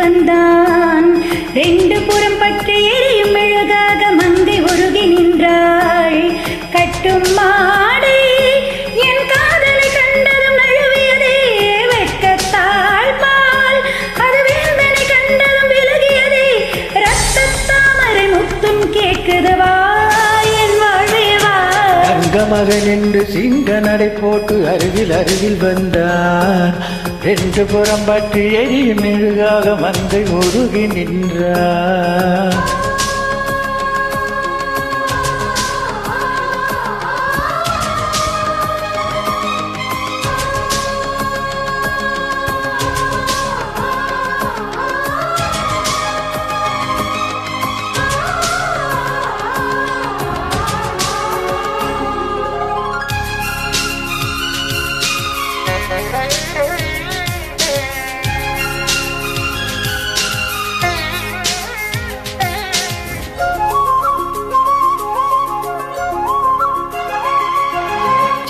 வந்தான். ரெண்டு புறம் பற்றி எரியும் மெழுகாக மங்கை உருகி நின்றாள். கட்டும் மாடை என் காதலை கண்டதும் நழுவியதே வெட்கத்தாள் பால். அது வேந்தனை கண்டதும் விலகியதே ரத்தத்தாமரை முத்தும் கேட்குதவா என் வாழ்வேவா. தங்கமகன் என்று சிங்க நடை போட்டு அருகில் அருகில் வந்தார். ரெண்டு புறம் பற்றி எரியும் மெழுகாக மங்கை உருகி நின்றார்.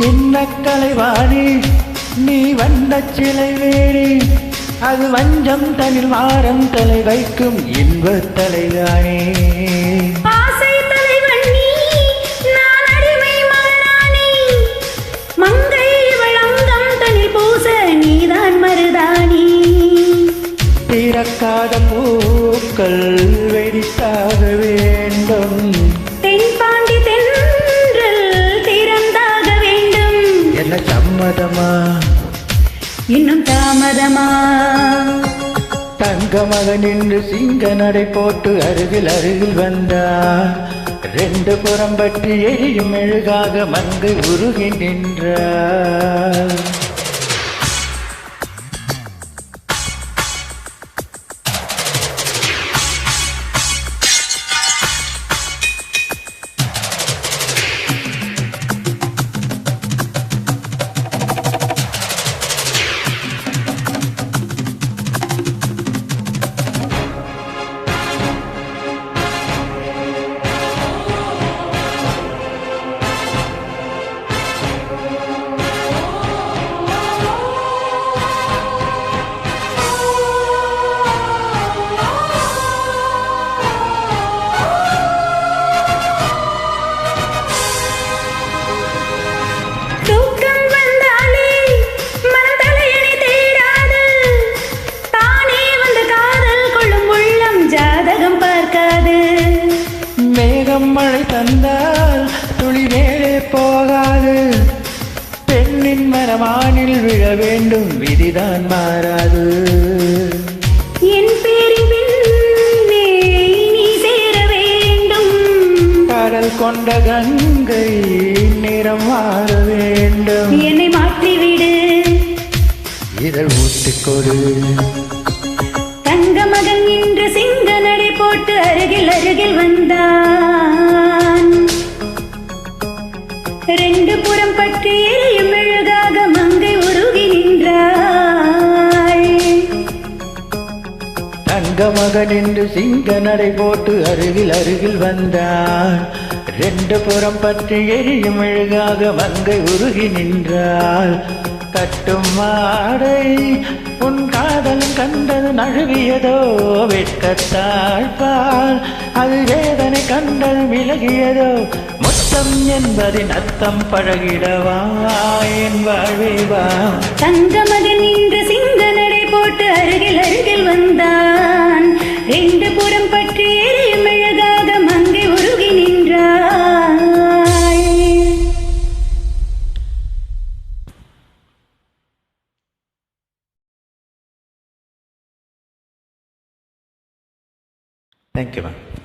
சின்ன கலைவாணி நீ வந்த சிலை வேறி, அது வஞ்சம் தனில் மாறம் தலை வைக்கும் இன்ப தலைதானே. ஆசை தலைவன் நீ, நான் அடிமை மகனானே. மங்கை வளங்கம் தனில் பூச நீதான் மருதானி. திறக்காத பூக்கள் வெடித்தாக வேண்டும். தென்பாண்டி தென்றல் திறந்தாக வேண்டும். என்ன சம்மதமா இன்னும் தாமதமா. தங்கமகன் என்று சிங்க நடை போட்டு அருகில் அருகில் வந்தார். ரெண்டு புறம் பற்றி எரியும் மெழுகாக மங்கை உருகி நின்றார். மழை தந்தால் துளி மேலே போகாது. பெண்ணின் மனமானில் விழ வேண்டும், விதிதான் மாறாது. என் பேரின் பின்னே நீ சேர வேண்டும். கடல் கொண்ட கங்கை நிறம் மாற வேண்டும். என்னை மாற்றிவிடு, இதழ் ஊட்டிக்கொடு. தங்கமகன் என்று சிங்க நடை போட்டு அருகில் அருகில் வந்தான். ரெண்டு புறம் பற்றி எரியும் மெழுகாக மங்கை உருகி நின்றாள். தங்கமகன் என்று சிங்க நடை போட்டு அருகில் அருகில் வந்தான். ரெண்டு புறம் பற்றி எரியும் மெழுகாக மங்கை உருகி நின்றாள். கட்டும் மாடை உன் காதலும் கண்டது நழுவியதோ வெட்கத்தாழ்பால். அது வேதனை கண்டது விலகியதோ முத்தம் என்பதின் அர்த்தம் பழகிடவா என் வாழ்வேவா. தங்கமகன் இன்று சிங்க நடை போட்டு அருகில் அருகில் வந்தான். ரெண்டு புறம் பற்றி எரியும் மெழுகாக மங்கை உருகி நின்றாள். Thank you, ma'am.